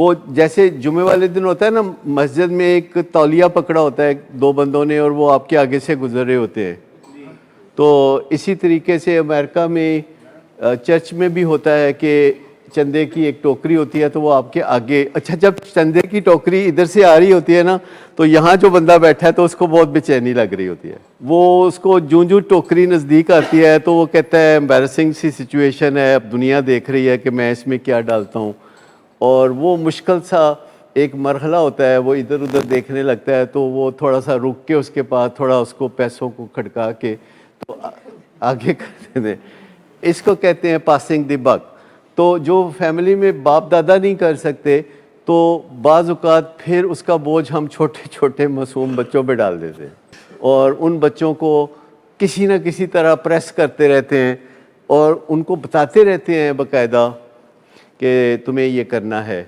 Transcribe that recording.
वो जैसे जुमे वाले दिन होता है ना, मस्जिद में एक तौलिया पकड़ा होता है दो बंदों ने और वो आपके आगे से गुजर रहे होते हैं। तो इसी तरीके से अमेरिका में चर्च में भी होता है कि चंदे की एक टोकरी होती है तो वो आपके आगे, अच्छा जब चंदे की टोकरी इधर से आ रही होती है ना, तो यहाँ जो बंदा बैठा है तो उसको बहुत बेचैनी लग रही होती है। वो उसको जूं जूं टोकरी नज़दीक आती है तो वो कहता है एम्बैरसिंग सी सिचुएशन है, अब दुनिया देख रही है कि मैं इसमें क्या डालता हूँ, और वो मुश्किल सा एक मरहला होता है। वो इधर उधर देखने लगता है तो वो थोड़ा सा रुक के उसके पास थोड़ा उसको पैसों को खड़का के तो आगे कर दें। इसको कहते हैं पासिंग द बक। तो जो फैमिली में बाप दादा नहीं कर सकते तो बाज़ औक़ात फिर उसका बोझ हम छोटे छोटे मासूम बच्चों पे डाल देते हैं और उन बच्चों को किसी न किसी तरह प्रेस करते रहते हैं और उनको बताते रहते हैं बाकायदा कि तुम्हें ये करना है।